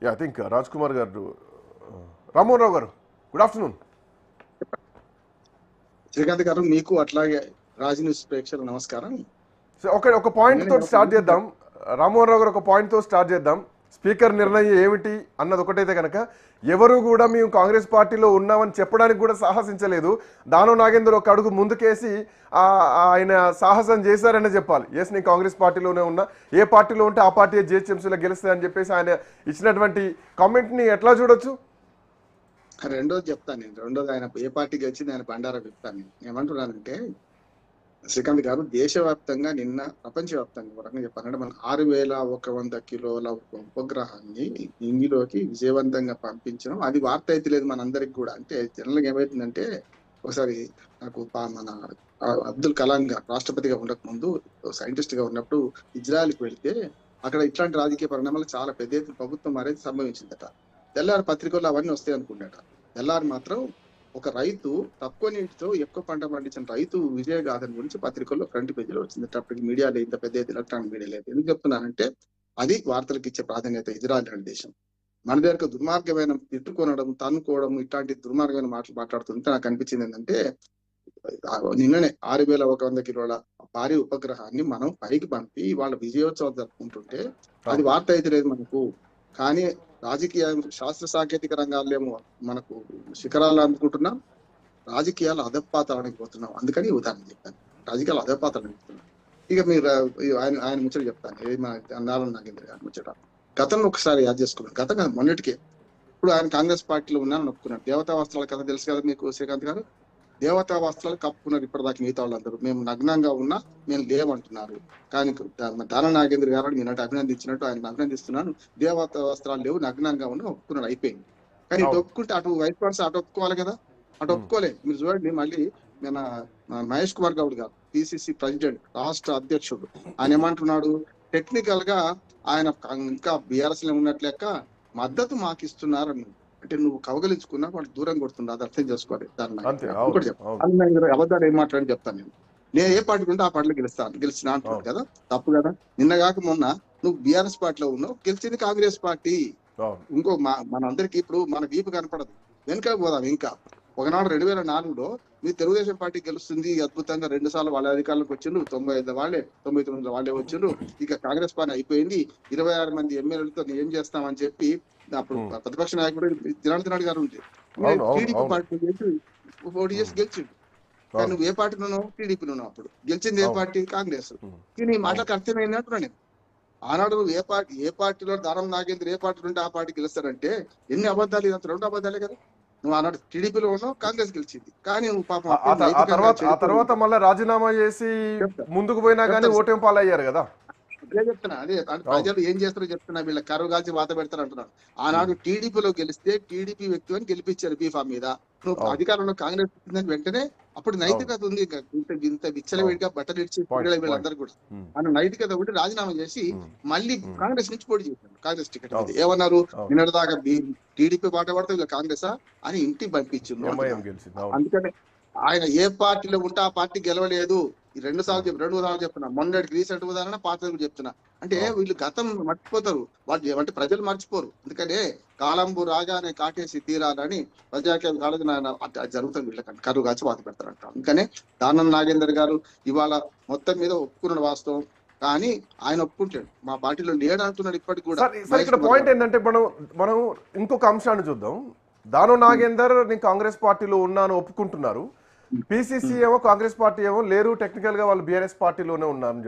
I think Raj Kumar గారు, రామ్మోహన్ రావు గారు, good afternoon. Srikanth గారు, మీకు అట్లాగే రాజ్ న్యూస్ ప్రేక్షకులకు నమస్కారం. ఒక పాయింట్ తోటి స్టార్ట్ చేద్దాం. రామ్మోహన్ రావు గారు, ఒక పాయింట్ తో స్టార్ట్ చేద్దాం. స్పీకర్ నిర్ణయం ఏమిటి అన్నది ఒకటైతే కనుక ఎవరు కూడా మేము కాంగ్రెస్ పార్టీలో ఉన్నామని చెప్పడానికి కూడా సాహసించలేదు. దానం నాగేందర్ ఒక అడుగు ముందుకేసి ఆయన సాహసం చేశారనే చెప్పాలి. ఎస్, నేను కాంగ్రెస్ పార్టీలోనే ఉన్నా, ఏ పార్టీలో ఉంటే ఆ పార్టీ జిహెచ్ఎంసీలో గెలుస్తాయని చెప్పేసి ఆయన ఇచ్చినటువంటి కామెంట్ని ఎట్లా చూడొచ్చు? రెండోది చెప్తాను నేను. రెండోది ఆయన ఏ పార్టీకి వచ్చింది ఆయన బండారా చెప్తాను. నేను ఏమంటున్నానంటే, శ్రీకాంత్ గారు, దేశవ్యాప్తంగా నిన్న ప్రపంచవ్యాప్తంగా ఒక రకంగా చెప్పాలంటే మనం 6100 కిలోల ఉపగ్రహాన్ని ఇంగిలోకి విజయవంతంగా పంపించడం, అది వార్త అయితే లేదు మనందరికి కూడా. అంటే జనరల్గా ఏమైతుందంటే, ఒకసారి నాకు మన అబ్దుల్ కలాం గారు రాష్ట్రపతిగా ఉండక ముందు సైంటిస్ట్ గా ఉన్నప్పుడు ఇజ్రాయెల్కి వెళ్తే అక్కడ ఇట్లాంటి రాజకీయ పరిణామాలు చాలా పెద్ద ఎత్తున ప్రభుత్వం అనేది సంభవించిందట. తెల్లారి పత్రికల్లో అవన్నీ వస్తాయి అనుకున్నాట. తెల్లారి మాత్రం ఒక రైతు తక్కువ నీటితో ఎక్కువ పంట పండించిన రైతు విజయగాథను గురించి పత్రికల్లో ఫ్రంట్ పేజీలో వచ్చింది. అప్పటికి మీడియాలో ఇంత పెద్ద ఎత్తున ఎలక్ట్రానిక్ మీడియా లేదు. ఎందుకు చెప్తున్నానంటే, అది వార్తలకు ఇచ్చే ప్రాధాన్యత. ఇజ్రాయెల్ అనే దేశం మన దగ్గర దుర్మార్గమైన తిట్టుకోనడం, తన్నుకోవడం, ఇట్లాంటి దుర్మార్గమైన మాటలు మాట్లాడుతుంటే నాకు అనిపించింది ఏంటంటే, నిన్ననే 6100 కిలోల భారీ ఉపగ్రహాన్ని మనం పైకి పంపి వాళ్ళ విజయోత్సవం జరుపుకుంటుంటే అది వార్త అయితే లేదు మనకు. కానీ రాజకీయ శాస్త్ర సాంకేతిక రంగాల్లేమో మనకు శిఖరాలు అందుకుంటున్నాం, రాజకీయాలు అధపాతాళానికి పోతున్నాం. అందుకని ఉదాహరణ చెప్పాను, రాజకీయాలు అధపాతాళానికి పోతున్నాం. ఇక మీరు ఆయన ముచ్చట చెప్తాను, ఏది మన నారాయణ నాగేంద్ర గారి ముచ్చట. గతంలో ఒకసారి యాద్ చేసుకున్నాను, గతంగా మొన్నటికే. ఇప్పుడు ఆయన కాంగ్రెస్ పార్టీలో ఉన్నారని ఒప్పుకున్నారు. దేవతా వస్త్రాల కథ తెలుసు కదా మీకు శ్రీకాంత్ గారు. దేవతా వస్త్రాలు కప్పుకున్నారు ఇప్పటిదాకా మిగతా వాళ్ళందరూ. మేము నగ్నంగా ఉన్నా మేము లేవంటున్నారు. కానీ దాన నాగేంద్ర గారు నేను అభినందించినట్టు ఆయన అభినందిస్తున్నాను. దేవతా వస్త్రాలు లేవు, నగ్నంగా ఉన్నా ఒప్పుకున్నారు, అయిపోయింది. కానీ ఇటు ఒప్పుకుంటే అటు వైస్ వర్స అటు ఒప్పుకోవాలి కదా, అటు ఒప్పుకోలేదు. మీరు చూడండి, మళ్ళీ మన మహేష్ కుమార్ గౌడ్ గారు, పిసిసి ప్రెసిడెంట్, రాష్ట్ర అధ్యక్షుడు, ఆయన ఏమంటున్నాడు, టెక్నికల్ గా ఆయన ఇంకా బీఆర్ఎస్ లో ఉన్నట్లు లెక్క మద్దతు మాకు ఇస్తున్నారు అన్నాడు. అంటే నువ్వు కవగలించుకున్నా వాడు దూరం కొడుతున్నా, అది అర్థం చేసుకోవాలి. దాన్ని ఇంకోటి చెప్తాను, అబద్ధాలు ఏం మాట్లాడి చెప్తాను. నేను ఏ పార్టీకి ఉంటే ఆ పార్టీలో గెలిచిన అంటున్నాడు కదా, తప్పు కదా. నిన్నగాక మొన్న నువ్వు బీఆర్ఎస్ పార్టీలో ఉన్నావు, గెలిచింది కాంగ్రెస్ పార్టీ. ఇంకో మనందరికి ఇప్పుడు మన వీపు కనపడదు, వెనుక పోదాం. ఇంకా ఒకనాడు 2004లో మీ తెలుగుదేశం పార్టీ గెలుస్తుంది అద్భుతంగా, 2 సార్లు వాళ్ళ అధికారంలోకి వచ్చిండ్రు, 95 వాళ్ళే, 99 వాళ్ళే వచ్చిండ్రు. ఇక కాంగ్రెస్ పార్టీ అయిపోయింది, 26 మంది ఎమ్మెల్యేలతో ఏం చేస్తామని చెప్పి అప్పుడు ప్రతిపక్ష నాయకుడు జనార్దన్ గారు ఉంది, టీడీపీ పార్టీ పోటీ చేసి గెలిచిండు. కానీ నువ్వు ఏ పార్టీలో ఉన్నావు? టీడీపీలో ఉన్నావు. అప్పుడు గెలిచింది ఏ పార్టీ? కాంగ్రెస్. కానీ ఈ మాటలకు అర్థమైంది అంటున్నా నేను. ఆనాడు నువ్వు ఏ పార్టీలో దానం నాగేంద్ర ఏ పార్టీలో ఉంటే ఆ పార్టీ గెలుస్తారంటే ఎన్ని అబద్ధాలు, ఇదంతా 2 అబద్ధాలే కదా. నువ్వు ఆనాడు టీడీపీలో ఉన్నావు, కాంగ్రెస్ గెలిచింది. కానీ నువ్వు పాపం ఆ తర్వాత మళ్ళీ రాజీనామా చేసి ముందుకు పోయినా కానీ ఓటమి పాలయ్యారు కదా. అదే చెప్తున్నా, అదే ప్రజలు ఏం చేస్తారో చెప్తున్నా. వీళ్ళ కరువు కాల్చి వాత పెడతారు అంటున్నాను. ఆనాడు టీడీపీలో గెలిస్తే టీడీపీ వ్యక్తి అని గెలిపించారు బీఫామ్ మీద. నువ్వు అధికారంలో కాంగ్రెస్ వచ్చిందని వెంటనే అప్పుడు నైతికత ఉంది, ఇంత విచ్చలవిడిగా బట్టలు ఇచ్చి వీళ్ళందరూ కూడా ఆయన నైతికత ఉంటే రాజీనామా చేసి మళ్ళీ కాంగ్రెస్ నుంచి పోటీ చేశారు. కాంగ్రెస్ టికెట్ మీద ఏమన్నారు, నిన్నటిదాకా టీడీపీ బాట పడితే వీళ్ళ కాంగ్రెసా అని ఇంటికి పంపించింది. అందుకనే ఆయన ఏ పార్టీలో ఉంటే ఆ పార్టీ గెలవలేదు. 2 సార్లు చెప్తున్నా, మొన్నటికి రీసెంట్ ఉదాహరణ, పాత చెప్తున్నా. అంటే వీళ్ళు గతం మర్చిపోతారు, వాళ్ళు అంటే ప్రజలు మర్చిపోరు. అందుకనే కాలంబు రాగానే కాటేసి తీరాలని ప్రజాకేం కాలేదు జరుగుతుంది. వీళ్ళకంటే కరువు కాచి వాత పెడతారంట. అందుకనే దానం నాగేందర్ గారు ఇవాళ మొత్తం మీద ఒప్పుకున్న వాస్తవం. కానీ ఆయన ఒప్పుకుంటాడు, మా పార్టీలో లేడు అంటున్నాడు ఇప్పటికి కూడా. ఇక్కడ పాయింట్ ఏంటంటే మనం ఇంకొక అంశాన్ని చూద్దాం. దానం నాగేందర్ నేను కాంగ్రెస్ పార్టీలో ఉన్నాను ఒప్పుకుంటున్నారు, పిసిసి ఏమో కాంగ్రెస్ పార్టీ ఏమో లేరు, టెక్నికల్ గా వాళ్ళు బీఆర్ఎస్ పార్టీలోనే ఉన్నారు.